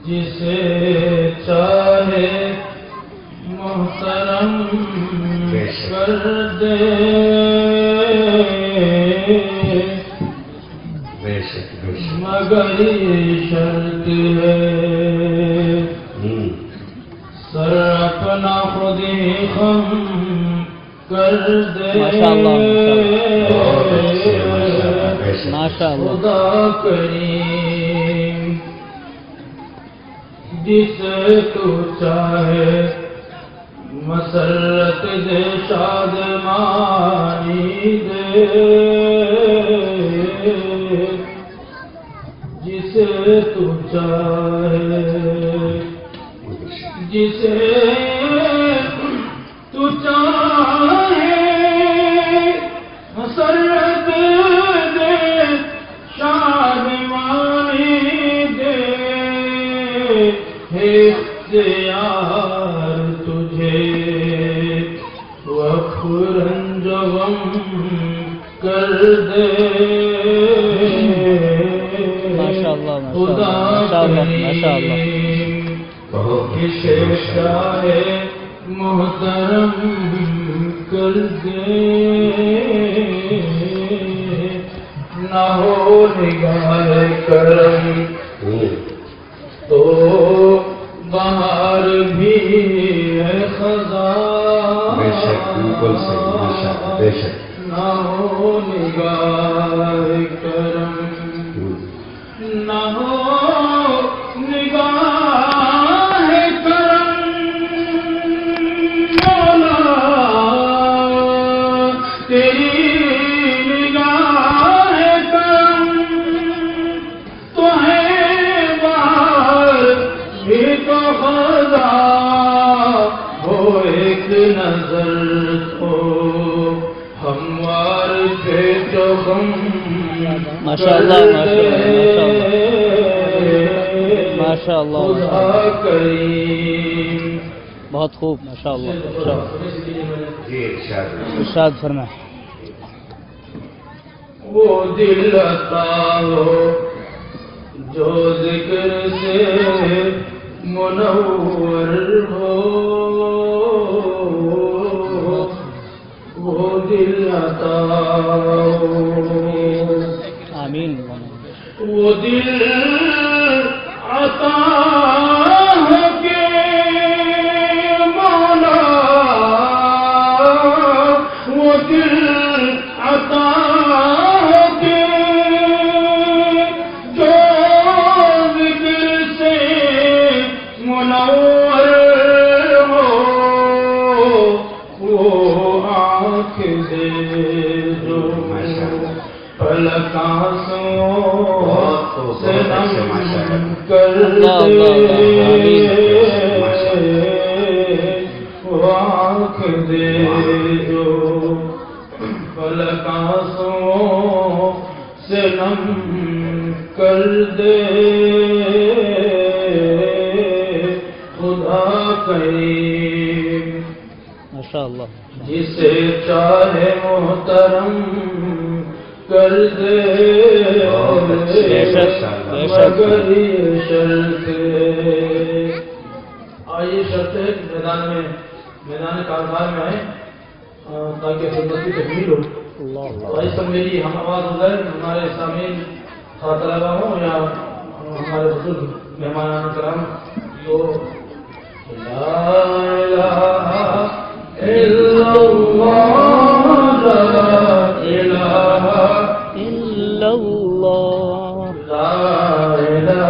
جسے چاہے محترم کر دے مگر یہ شرط ہے سر اپنا خود ہی خم کر دے خدا کریم جسے تو چاہے مسرت دے شادمانی دے جسے تو چاہے جسے تو چاہے مسرت دے شادمانی دے ہے اختیار تجھے وفرن جوم کر دے خدا کریم کسے چاہے محترم کر دے نہ ہو نگاہ کرم تو بہار بھی ہے خزاں نہ ہو نگاہ کرم نہ ہو نگاہ کرم مولا تیری نگاہ کرم تو ہے بہار بھی تو خزاں ہو ایک نظر تو ہموار پہ تو غم ماشاءاللہ خدا کریم بہت خوب ماشاءاللہ ارشاد فرمائیں وہ دل عطا ہو جو ذکر سے منور ہو وہ دل عطا ہو آمین وہ دل عطا ہے کہ مولا وہ دل عطا ہے کہ جو ذکر سے منور ہو وہ آنکھ دے جو پلکاں سے نم کر دے وہ آنکھ دے جو پلکاں سے نم کر دے خدا کریم ماشاءاللہ جسے چاہے محترم کر دے مگر یہ شرط آئیے شرط ہے میدان کاربار میں آئے تاکہ خدمت کی تکمیل ہو آئیے سب میری ہم آواز ہو جائے ہمارے سامعین طلبہ ہوں یا ہمارے بزرگ مہمان کرام تو لا الہ الا اللہ لا الہ الا اللہ لا الہ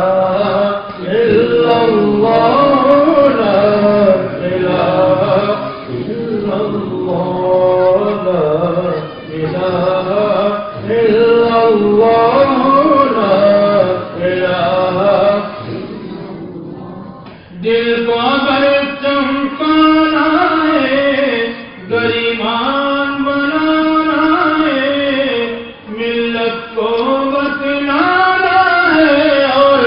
الا اللہ لا الہ الا اللہ لا الہ الا اللہ لا الہ دل کو اگر چمکانا ہے گریبان بنانا ہے ملت کو بتلانا ہے اور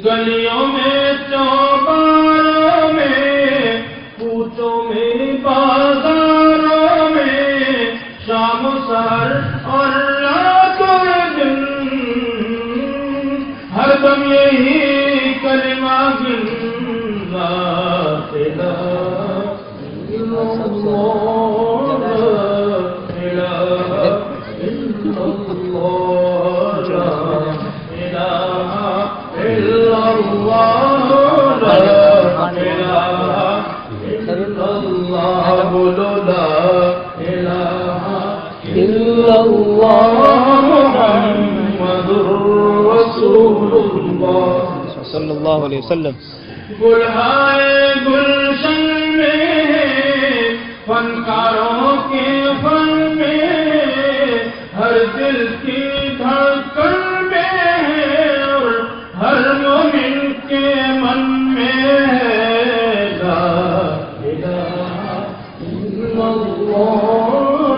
گلیوں میں چوباروں میں کوچوں میں بازاروں میں شام و سحر اور رات و دن ہر دم یہی کلمہ گن لا الہ الا اللہ لا الہ الا اللہ لا الہ الا اللہ لا الہ الا اللہ بولو لا الہ الا اللہ محمد رسول اللہ صلی اللہ علیہ وسلم. گلہائے گلشن میں فنکاروں کے فن میں ہر دل کی دھڑکن میں اور ہر مومن کے من میں لا الہ الا اللہ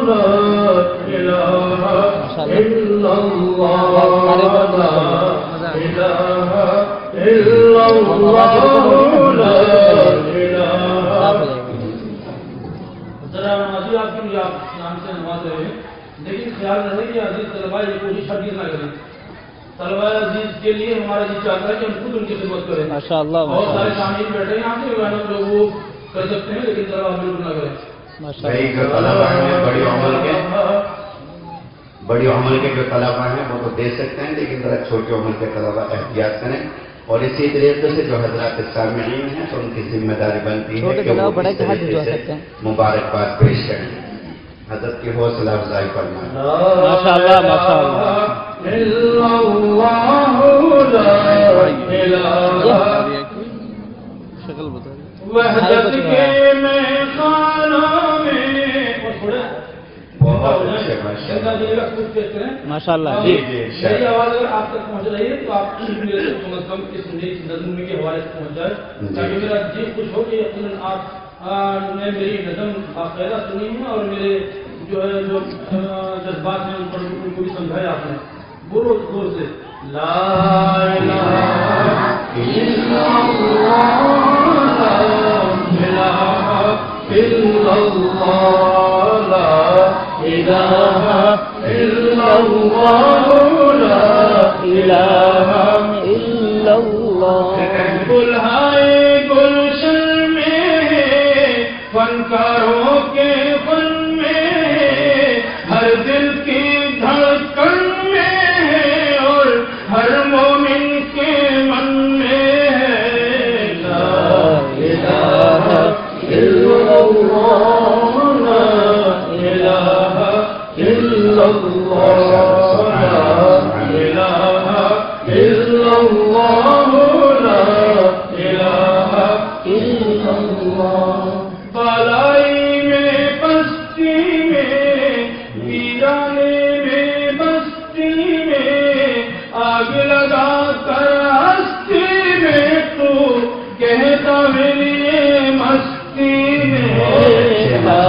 لا الہ الا اللہ لا الہ الا اللہ لا الہ. ذرا نمازی آپ کی آپ نام سے نماز رہے ہیں لیکن خیال رہے کہ عزیز طلباء یہ کوشش ہرگز نہ کریں. طلباء عزیز کے لیے ہمارا جی چاہتا ہے کہ ہم خود ان کی خدمت کریں. ماشاءاللہ بہت سارے شامل بیٹھے ہیں یہاں سے جو وہ کر سکتے ہیں لیکن طلباء بالکل نہ کریں. بھائی جو طلباء ہیں بڑی عمر کے جو طلباء ہیں وہ تو دے سکتے ہیں لیکن ذرا چھوٹی عمر کے طلباء احتیاط کریں. اور اسی طریقے سے جو حضرات سامعین ہیں تو ان کی ذمہ داری بنتی ہے کہ وہ اس طریقے سے مبارکباد پیش کریں. حضرت کی حوصلہ افزائی فرمائیں. ماشاءاللہ ماشاءاللہ. شکل بتا وحدت کے میخانوں میں بہت اچھے ماشاءاللہ. جی میری آواز اگر آپ تک پہنچ رہی ہے تو آپ میرے سے کم از کم اس نظم کے حوالے سے پہنچ جائے تاکہ میرا جی خوش ہو کہ یقیناً آپ نے میری نظم باقاعدہ سنی ہے اور میرے جو ہے جو جذبات ہیں ان پر ان کو بھی سمجھایا آپ نے. بولو زور سے لا الہ الا اللہ لا الہ الا اللہ لا الہ الا اللہ لا الہ الا اللہ. گلہائے گلشن میں فنکاروں کے فن میں ہر دل کی دھڑکن میں اور ہر مومن کے من میں لا الہ الا اللہ لا الہ الا اللہ لا الہ الا اللہ لا الہ الا اللہ. بالائی میں بستی میں ویرانے میں بستی میں آگ لگا کر ہستی میں تو کہتا میری مستی میں لا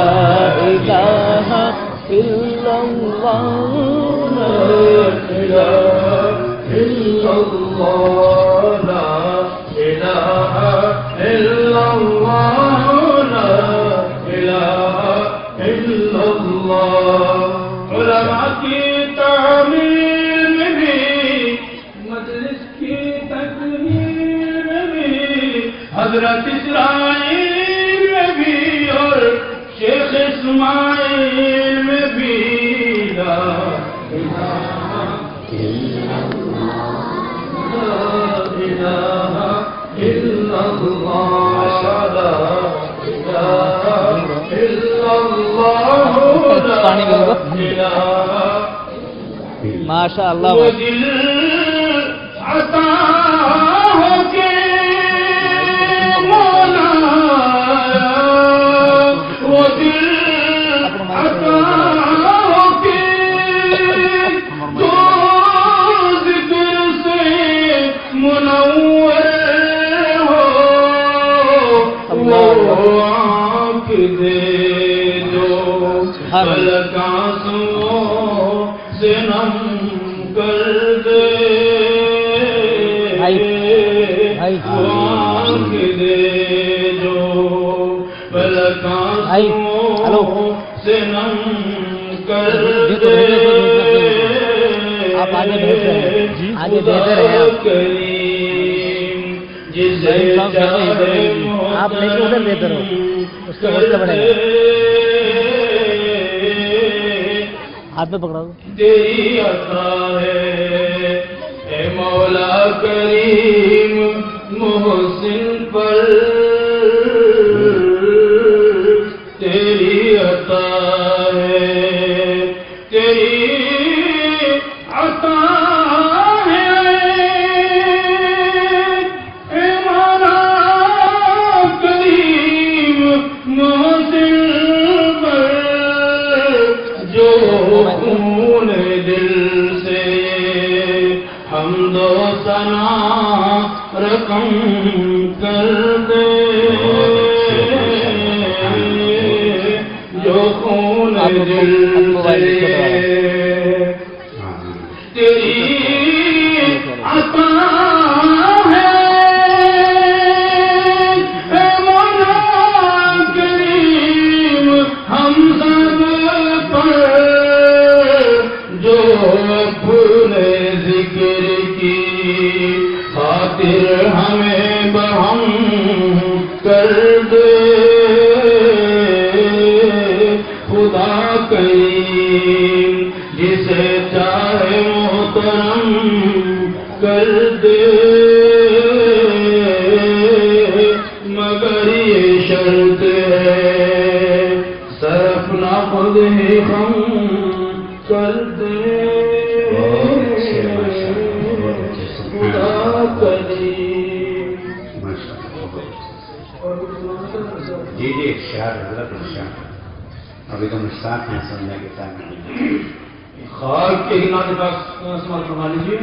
الہ الا اللہ لا الہ الا اللہ لا الہ الا اللہ لا الہ الا اللہ. علماء کی تعمیر میں بھی مجلس کی تکمیل میں بھی حضرت اسرائیل میں بھی اور شیخ اسماعیل میں بھی لا الہ الا ماشاء اللہ. وہ دل عطا ہو کے مولا وہ دل عطا ہو کے تو ذکر سے منور ہو وہ آنکھ دے جو پلکوں سے نم کر دے آنکھ دے جو ہلو سے نم کر دے آپ آگے بھیج رہے ہیں آگے بھیج رہے ہیں جسے آپ لے کے ادھر دیتے رہو اس کے وقت بڑھے گا ہاتھ میں پکڑا دو تیری عطا ہے اے مولا کریم محسن پر تیری عطا ہے تیری عطا ہے اے مولا کریم محسن پر جو خون دل سے حمد و ثنا رقم کر دے جو خون دل سے تیری عطا ہے اے مولا کریم ہم سب پر جو اپنے ذکر کی خاطر ہمیں بہم کر دے خدا کریم جسے چاہے محترم کر دے مگر یہ شرط ہے صرف نہ خود ہی ہم کر دے خدا کریم جی جی ارشاد حضرت ارشاد ابھی تو مشتاق ہیں سننے کے ٹائم میں خاک کے نعت پاک سماعت فرما لیجیے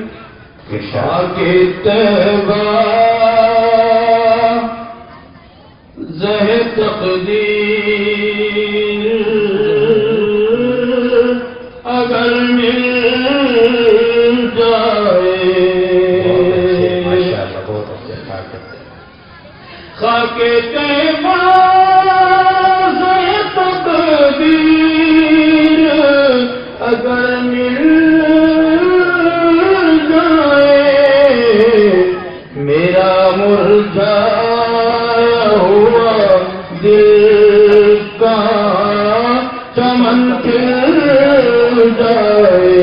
ارشاد خاک طیبہ زہ تقدیر اگر مل جائے ماشاء اللہ بہت اچھے خاک کرتے ہیں خاک طیبہ زہ تقدیر اگر مل جائے میرا مرجھایا ہوا دل کا چمن کھل جائے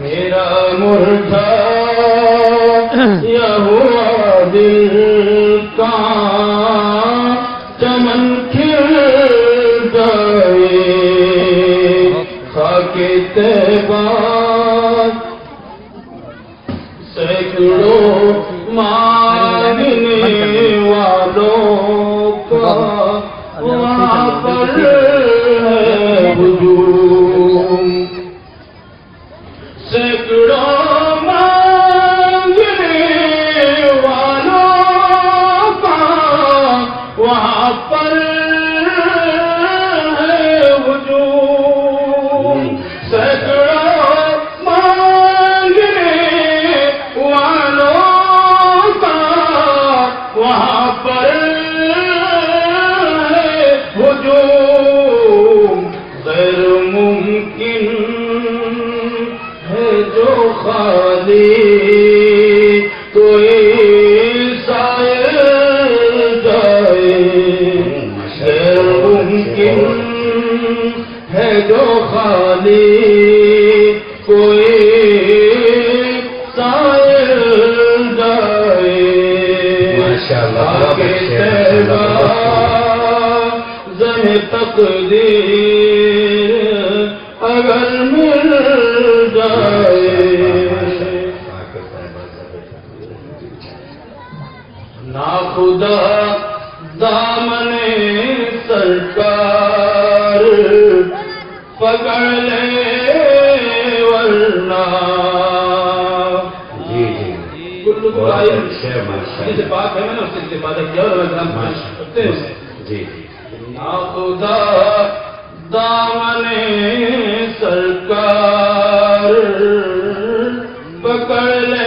میرا مرجھایا ہوا دل کا چمن کھل جائے خاک طیبہ سینکڑوں مانگنے والوں کا وہاں پر ہے ہجوم سینکڑوں مانگنے والوں کا وہاں پر ہے ہجوم سینکڑوں مانگنے والوں کا وہاں پر ہے ہجوم غیر ممکن ہے جو خالی کوئی سائر جائے غیر ممکن ہے جو خالی کوئی سائر جائے ماشاءاللہ زہ تقدیر اگر مل جائے نا خدا دامن سرکار پکڑ لے ورنہ جی جی بہت اچھے ماشاءاللہ جسے بات ہے میں نے اس سے استفادہ کیا اور جی نا خدا دامن سرکار پکڑ لے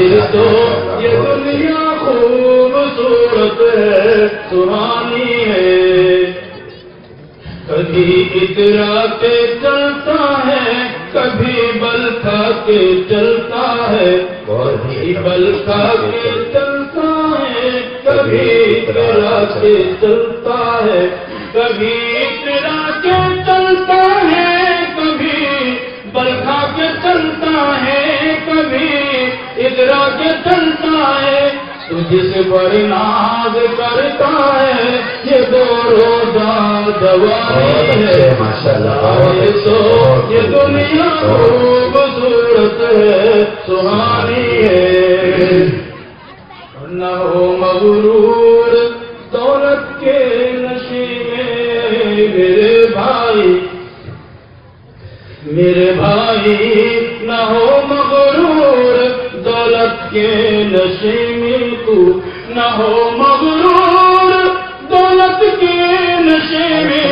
ظاہر تو یہ دنیا خوبصورت ہے سہانی ہے، کبھی اترا کے چلتا ہے کبھی بل کھا کے چلتا ہے، کبھی بل کھا کے چلتا ہے کبھی اترا کے چلتا ہے، کبھی اترا کے چلتا ہے کبھی بل کھا کے چلتا ہے، کبھی اترا کے چلتا ہے، جس پر ناز کرتا ہے یہ دو روزہ دوائی ہے، تو یہ دنیا خوبصورت ہے سہانی ہے، نہ ہو مغرور دولت کے نشے میں میرے بھائی نہ ہو مغرور دولت کے نشے میں، تو نہ ہو مغرور دولت کے نشے میں،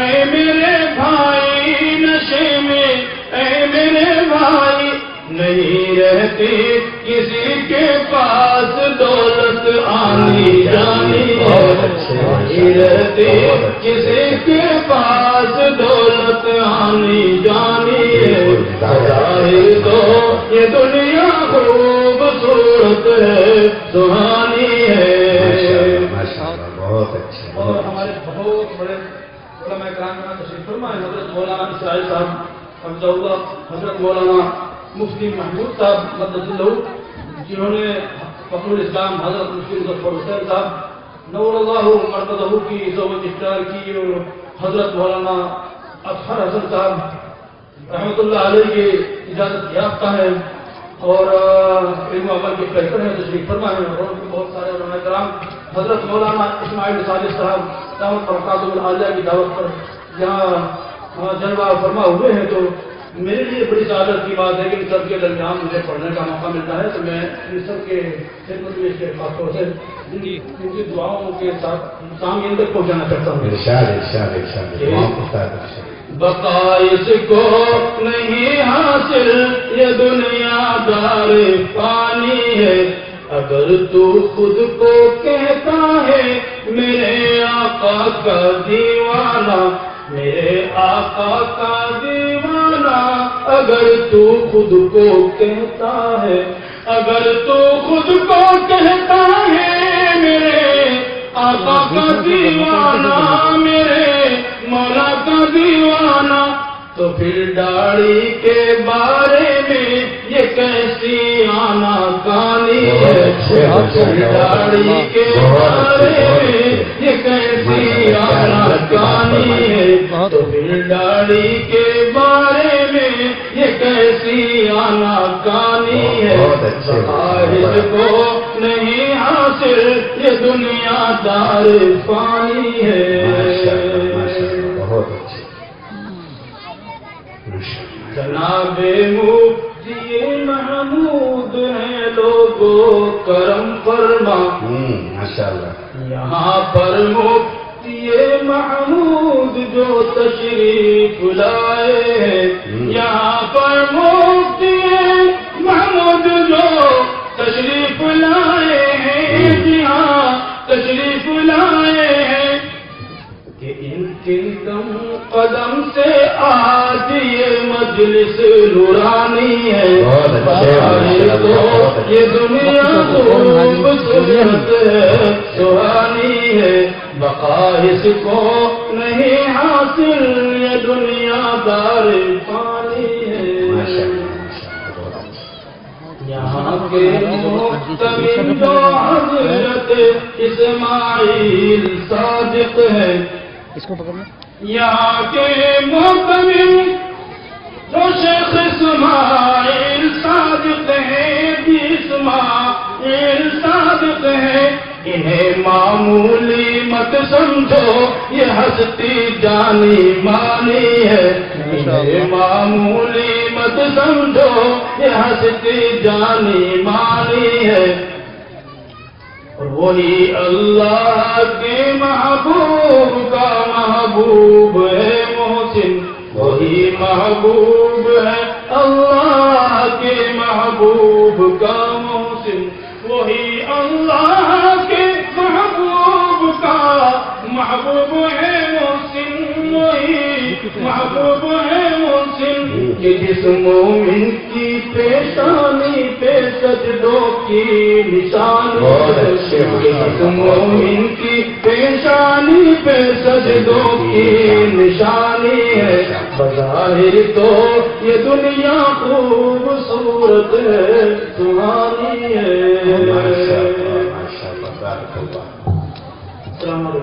اے میرے بھائی نشے میں، اے میرے بھائی نہیں رہتی کسی کے پاس دولت آنی جانی ہے، نہیں رہتی کسی کے پاس دولت آنی جانی ہے، ظاہر تو یہ دنیا خوبصورت ہے سہانی ہے۔ بہت اچھا، اور ہمارے بہت بڑے علماء کرام کا تشریف فرما ہے، حضرت مولانا اسرائیل صاحب حفظہ اللہ، حضرت مولانا مفتی محمود صاحب مدد اللہ، جنہوں نے فخر الاسلام حضرت مفتی مظفر حسین صاحب نور اللہ مرتضہ کی زوجت افطار کی، اور حضرت مولانا اظہر حسن صاحب رحمۃ اللہ علیہ کے اجازت یافتہ ہے اور علم و عمل کے پیکر ہیں، تشریف فرما ہے، اور بھی بہت سارے علماء کرام حضرت مولانا اسماعیل صالح صاحب دعوت برکاتہ العالیہ کی دعوت پر یہاں جلوہ فرما ہوئے ہیں، تو میرے لیے بڑی سعادت کی بات ہے کہ ان سب کے درمیان مجھے پڑھنے کا موقع ملتا ہے، تو میں ان سب کے خدمت میں کے خاص طور سے ان کی دعاؤں کے ساتھ سامعین تک پہنچانا چاہتا ہوں۔ بقا اس کو نہیں حاصل یہ دنیا دار پانی ہے، اگر تو خود کو کہتا ہے میرے آقا کا دیوانہ، میرے آقا کا دیوانہ، اگر تو خود کو کہتا ہے، اگر تو خود کو کہتا ہے میرے آقا کا دیوانہ، میرے مولا کا دیوانہ، تو پھر داڑھی کے بارے میں یہ کیسی آنا کانی ہے، داڑھی کے بارے میں یہ کیسی آنا کانی ہے، تو پھر داڑھی کے بارے میں یہ کیسی آنا کانی ہے، خواہش کو نہیں حاصل یہ دنیا دار فانی ہے۔ جناب مفتی محمود ہیں لوگوں کرم فرما، ماشاءاللہ یہاں پر مفتی محمود جو تشریف لائے ہیں، یہاں پر مفتی محمود جو تشریف لائے ہیں، یہاں تشریف لائے ہیں، کہ ان کن قدم سے آج یہ مجلس نورانی ہے، یہ دنیا خوبصورت ہے سہانی ہے، بقا اس کو نہیں حاصل یہ دنیا دار پانی ہے۔ یہاں کے محتمل جو حضرت اسماعیل صادق ہے، اس کو پکڑنا، یہاں کے محتمل جو شیخ اسماعیل صادق ہے، اسماعیل صادق ہے، انہیں معمولی مت سمجھو یہ ہستی جانی مانی ہے، انہیں معمولی مت سمجھو یہ ہستی جانی مانی ہے، اور وہی اللہ کے محبوب کا محبوب ہے محسن، وہی محبوب ہے اللہ کے محبوب کا محبوب محبوب ہے محسن وہی محبوب ہے محسن کہ جس مومن کی پیشانی پہ سجدوں کی نشانی ہے جس مومن کی پیشانی پہ سجدوں کی نشانی ہے بظاہر تو یہ دنیا خوبصورت ہے سہانی ہے ماشاء اللہ، ماشاء اللہ، بارک اللہ۔ السلام علیکم۔